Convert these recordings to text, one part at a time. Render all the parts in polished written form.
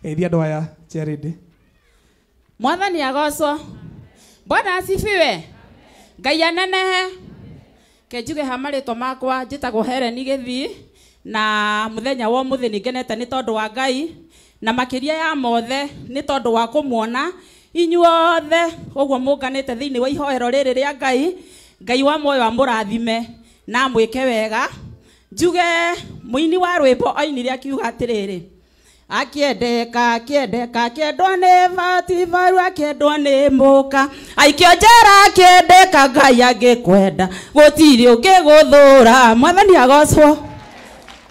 Geithia andũ aya Charity. Mwathani agocwo. Bwana asifiwe. Ngai anenehe. Kenjuge hamarĩtwo makwa njĩtagwo Helen Gĩthii na mũthenya wa mũthĩ nĩngenete nĩ tondũ wa Ngai na makĩria ya mothe nĩ tondũ wa kũmuona inyuothe ũguo mũnganĩte thĩinĩ wa ihoero rĩrĩ rĩa Ngai. Ngai wa muoyo amũrathime na mwĩke wega. Njuge mũini wa rwĩmbo oinire akiuga atĩrĩrĩ, akĩendeka akĩendwo nĩ Vativaru akĩendwo nĩ mũka aikio njera akĩendeka Ngai angĩkwenda gũtirĩ ũngĩgũthũra. Mwathani agocwo.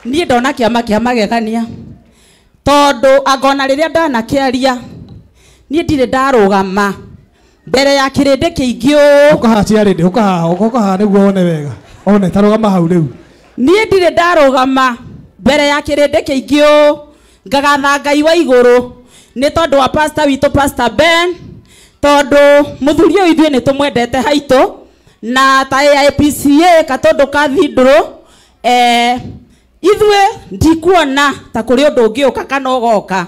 Niĩ ndona kĩama kĩa magegania tondũ angona rĩrĩa ndanakĩaria niĩ ndirĩ ndarũgama mbere ya kĩrĩndĩ kĩingĩ ũkaha Charity ũkaha nĩguo wone wega one tarũgama hau rĩu. Niĩ ndirĩ ndarũgama mbere ya kĩrĩndĩ kĩingĩ ngagatha Ngai wa igũrũ nĩ tondũ wa pastor witũ Pastor Ben, tondũ mũthuri ũyũ ithuĩ nĩ tũmwendete haitũ na ta AIPCA Katũndũ Cathedral ithuĩ ndikuona ta kũrĩ ũndũ ũngĩũka kana ũgoka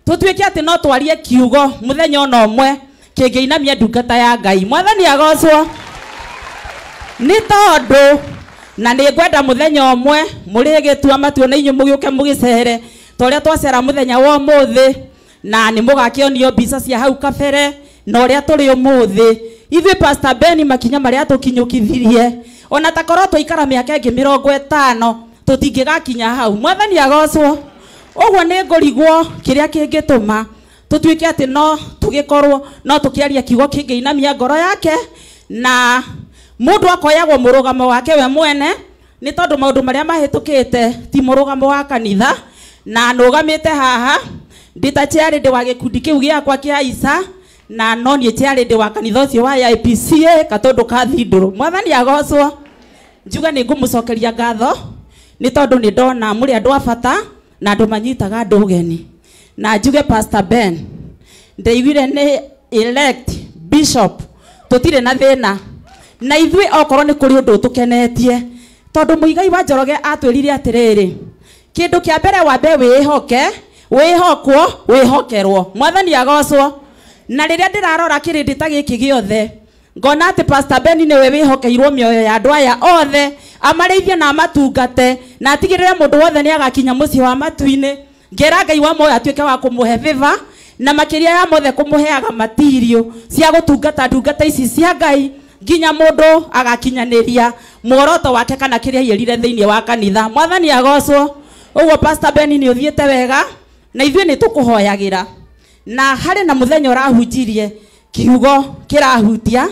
tũtuĩke atĩ no twarie kiugo mũthenya ona ũmwe kĩngĩinamia ndungata ya Ngai. Mwathani agocwo. Nĩ tondũ na nĩ ngwenda mũthenya ũmwe mũrĩ gĩtua matua na inyuĩ mũgĩũke mũgĩcere torĩa twacera mũthenya wa ũmũthĩ na nĩ mũgakĩonio mbica cia hau kabere na ũrĩa tũrĩ ũmũthĩ. Ithuĩ Pastor Ben makinya marĩa tũkinyũkithirie ona ta korwo tũikara mĩaka ĩngĩ 50 tũtingĩgakinya hau. Mwathani agocwo. Ũguo nĩ ngũrigwo kĩrĩa kĩngĩtũma tũtuĩke atĩ no tũgĩkorwo no tũkĩaria kiugo kĩngĩinamia ngoro yake na mũndũ akoyagwo mũrũgamo wake we mwene nĩ tondũ maũndũ marĩa mahĩtũkĩte ti mũrũgamo wa kanitha na nũgamĩte haha ndita Charity wa gĩkundi kĩu gĩakwa kĩa Isa na no niĩ Charity wa kanitha ũcio wa AIPCA Katũndũ Cathedral. Mwathani agocwo. Njuga nĩ ngũmũcokeria ngatho nĩ tondũ nĩ ndona mũrĩ andũ a bata na andũ manyitaga andũ ũgeni na njuge Pastor Ben ndeiguire nĩ elect bishop tũtirĩ na thĩna na ithuĩ okorwo nĩ kũrĩ ũndũ tũkenetie tondũ mũigai wa Njoroge atwĩrire atĩrĩrĩ, kĩndũ kĩa mbere wambe wĩhoke wĩhokwo wĩhokerwo. Mwathani agocwo. Na rĩrĩa ndĩrarora kĩrĩndĩ ta gĩkĩ gĩothe ngona atĩ Pastor Ben nĩwe wĩhokeirwo mĩoyo ya andũ aya othe amarĩithie na amatungate na atigĩrĩre mũndũ wothe nĩ agakinya mũciĩ wa matu-inĩ. Ngera Ngai wa muoyo atuĩke wa kũmũhe favor na makĩria ya mothe kũmũheaga material cia gũtungata ndungata ici cia Ngai nginya mũndũ agakinyanĩria muoroto wake kana kĩrĩa yerire thĩinĩ wa kanitha. Mwathani agocwo. Ũguo Pastor Ben nĩ ũthiĩte wega na ithuĩ nĩ tũkũhoyagĩra na harĩ na mũthenya ũrahunjirie kiugo kĩrahutia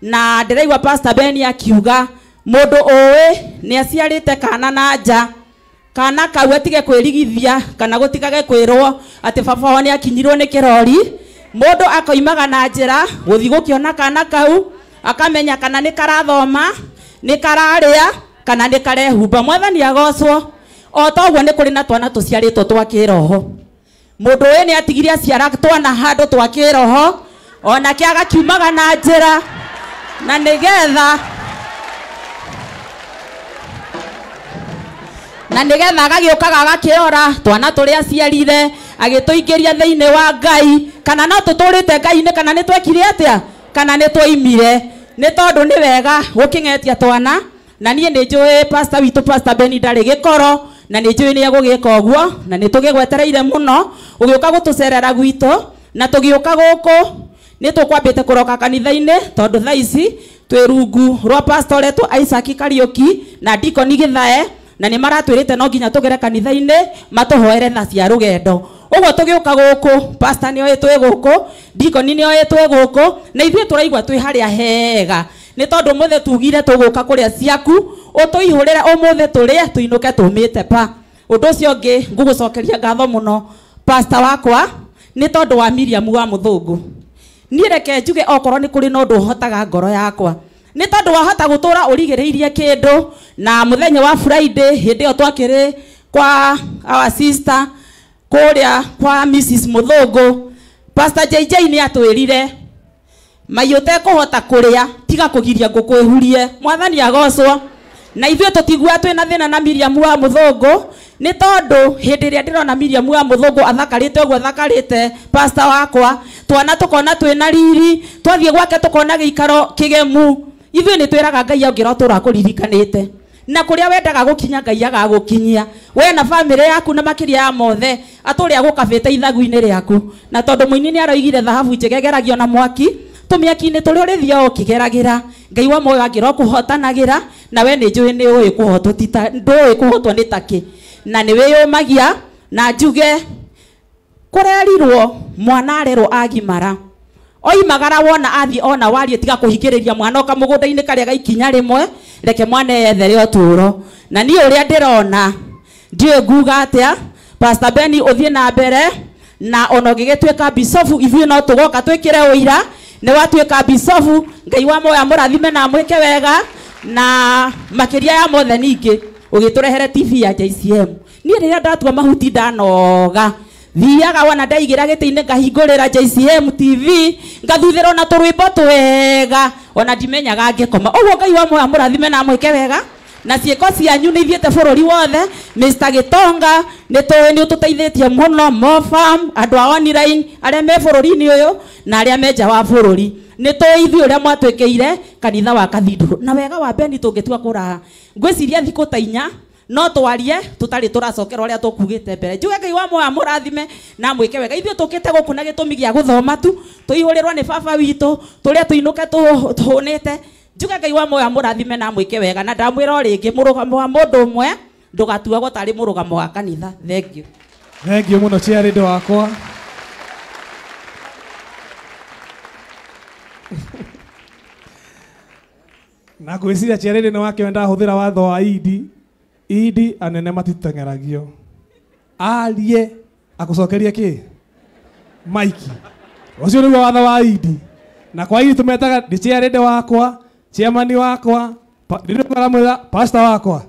na ndĩraigua Pastor Ben akiuga mũndũ ũĩ nĩ aciarĩte kana na nja kana kau atige kwĩrigithia kana gũtigage kwĩrwo atĩ baba wao nĩ akinyirwo nĩ kĩrori. Mũndũ akoimaga na njĩra gũthiĩ gũkĩona kana kau akamenya kana nĩ karathoma nĩ kararĩa kana nĩ karehumba. Mwathani agocwo. O ta ũguo nĩ kũrĩ na twana tũciarĩtwo twa kĩroho. Mũndũ ũyũ nĩ atigire aciara twana handũ twa kĩroho onake agakiumaga na njĩra na nĩgetha agagĩũkaga agakĩora twana tũrĩa aciarire agĩtũingĩria thĩinĩ wa Ngai kana no tũtũrĩte Ngai-inĩ kana nĩ twekire atĩa kana nĩ twoimire. Nĩ tondũ nĩ wega gũkĩng'etia twana na niĩ nĩ njũĩ pastor witũ Pastor Ben ndarĩ gĩkoro na nĩ njũĩ nĩ egũgĩka ũguo na nĩ tũgĩgwetereire mũno ũgĩũka gũtũcerera gwitũ na tũgĩũka gũkũ nĩ tũkwambĩte kũroka kanitha-inĩ tondũ thaa ici twĩ rungu rwa pastor letũ Isaac Kariuki na Deacon Gĩthae na nĩ maratwĩrĩte no nginya tũgere kanitha-inĩ matũhoere tha cia rũgendo. Ũguo tũgĩũka gũkũ pastor nĩ oĩ twĩ gũkũ, Deacon nĩ oĩ twĩ gũkũ na ithuĩ tũraigua twĩ harĩa hega nĩ tondũ mũthĩ tugire tũgũka kũrĩa ciaku ũtũihũrĩre ũmũthĩ tũrĩa tũinũke tũmĩte pa. Ũndũ ũcio ũngĩ ngũgũcokeria ngatho mũno pastor wakwa nĩ tondũ wa Miriam wa Mũthũngũ. Niĩ reke njuge okorwo nĩ kũrĩ na ũndũ ũhotaga ngoro yakwa nĩ tondũ wahota gũtũra ũrigĩrĩirie kĩndũ na mũthenya wa Friday hĩndĩ ĩyo twakĩrĩ kwa our sister kũrĩa kwa Mrs Mũthũngũ Pastor JJ nĩ atwĩrire mai ũtekũhota kũrĩa tiga kũgiria ngũkwĩhurie. Mwathani agocwo. na ithuĩ tũtigua twĩna thĩna na Miriam wa Mũthũngũ nĩ tondũ hĩndĩ ĩrĩa ndĩrona Miriam wa Mũthũngũ athakarĩte ũguo athakarĩte pastor wakwa, twana tũkona twĩna riri, twathiĩ gwake tũkona gĩikaro kĩgemu, ithuĩ nĩ twĩraga Ngai ongera ũtũũra kũririkanĩte, na kũrĩa wendaga gũkinya Ngai agagũkinyia we na family yaku, na makĩria ya mothe atũrĩa gũkabĩte ithagu-inĩ rĩaku. Na tondũ mũini nĩ aroigire thahabu njĩgegeragio na mwaki, tũmĩaki-inĩ tũrĩa ũrĩthiaga ũkĩgeragĩra, Ngai wa muoyo angĩra kũhotanagĩra, na we nĩ njũĩ nĩ ũĩ kũhotwo, ndũĩ kũhotwo nĩ takĩ, na nĩ wĩyũmagia. Na njuge kũrerirwo mwana arerwo agimara, oimagara wona athi ona warie tiga kũhingĩrĩria mwana oka mũgũnda-inĩ karĩa gaikinya rĩmwe, reke mwana ethere ũtũũro. Na niĩ ũrĩa ndĩrona ndiũĩ nguga atĩa, Pastor Benny ũthiĩ na mbere, na ona ũgĩgĩtuĩka bisofu ithuĩ no tũgoka twĩkĩre ũira nĩ watuĩka bisofu. Ngai wa muoyo amũrathime na amwĩke wega, na makĩria ya mothe ningĩ ũgĩtũrehere TV ya JCM. Niĩ rĩrĩa ndatua mahuti ndanoga thiaga wona ndaigĩra gĩtĩ-inĩ ngahingũrĩra JCM TV ngathuthĩra na tũrwĩmbo twega, ona ndimenyaga ngĩkoma. Ũguo Ngai wa muoyo amũrathime na amwĩke wega, na ciĩko cianyu nĩ ithiĩte bũrũri wothe. Mr. Gitonga nĩ tũĩ nĩ ũtũteithĩtie mũno, Mofam, andũ a online arĩa me bũrũri-inĩ ũyũ na arĩa me nja wa bũrũri, nĩ tũĩ ithuĩ ũrĩa mwatwĩkĩire kanitha wa Kathindũrũ. Na wega wa Beni tũngĩtua kũraha ngwĩciria thikũ ta 4 no twarie tũtarĩ tũracokera ũrĩa tũkugĩte mbere. Njuge Ngai wa muoyo amũrathime na mwĩke wega. Ithuĩ tũkĩte gũkũ na gĩtũmi gĩa gũthoma tu, tũihũrĩrwo nĩ baba witũ, tũrĩa tũinũke tũhũnĩte. Njuge Ngai wa muoyo amũrathime na mwĩke wega, na ndamwĩra o rĩngĩ mũrũgamo wa mũndũ ũmwe ndũgatuagwo tarĩ mũrũgamo wa kanitha. Thank you. Thank you mũno ciarĩndĩ wakwa. Na ngwĩciria ciarĩndĩ nĩ wakĩenda hũthĩra watho wa Idi anene matiteng'eragio. Arie agũcokerie kĩ? Maiki. Ũcio nĩguo watho wa Idi. Na kwa Idi tũmetaga ciarĩndĩ wakwa, chairman wakwa, ndĩrĩmwĩra pastor wakwa.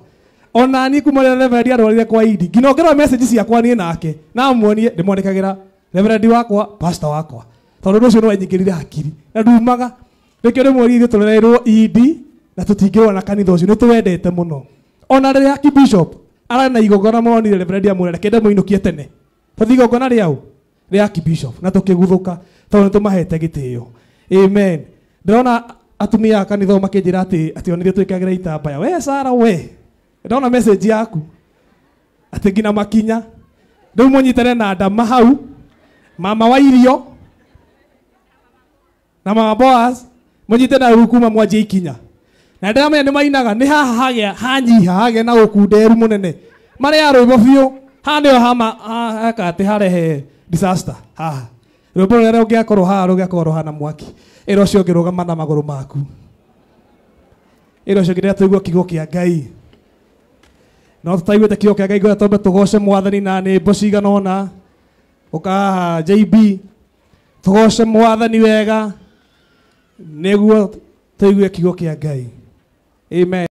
Ona ni kuma Reverend arwarire kwa Idi. Nginongerwo message ciakwa niĩ nake. Na muonie ndĩmwandĩkagĩra Reverend wakwa, pastor wakwa. Tondũ ũcio nĩ wanyingĩrire hakiri. Na ndumaga rĩkĩo rĩmwe ithuĩ tũrereirwo Idi na tũtingĩrwo na kanitha ũcio nĩ tũwendete mũno. Ona rĩrĩa Archbishop arana igongona monire Reverend amwĩra reke ndĩmũinũkie tene. Tũthiĩ igongona rĩau rĩa Archbishop na tũkĩguthũka tondũ nĩ tũmahete gĩtĩo. Amen. Ndĩrona atumia a kanitha makĩnjĩra atĩ onire twĩkagĩra itambaya. We Sara we. Ndona message yaku. Atĩ ngina makinya. Rĩu mũnyitane na ndama hau. Mama wa irio. Na mama Boaz. Mũnyite na rukuma mwanjie ikinya. Na ndĩramenya nĩ mainaga nĩ haha hagĩa hanyiha hagĩa na ũkunderu mũnene. Marĩa rwĩmbo biũ. Haha nĩho haka atĩ harehe disaster. Haha. Rwĩmbo rũrĩa rũngĩakorwo haha rũngĩakorwo hana mwaki. Ĩro cio ngĩrũgama na magũrũ maku. Ĩro cio ngĩrĩa tũigua kiugo kĩa Ngai. No tũtaiguĩte kiugo kĩa Ngai ngwenda twambe tũgoce Mwathani na nyĩmbo cigana ũna. Ũkaha JB. Tũgoce Mwathani wega. Nĩguo tũigue kiugo kĩa Ngai. Amen.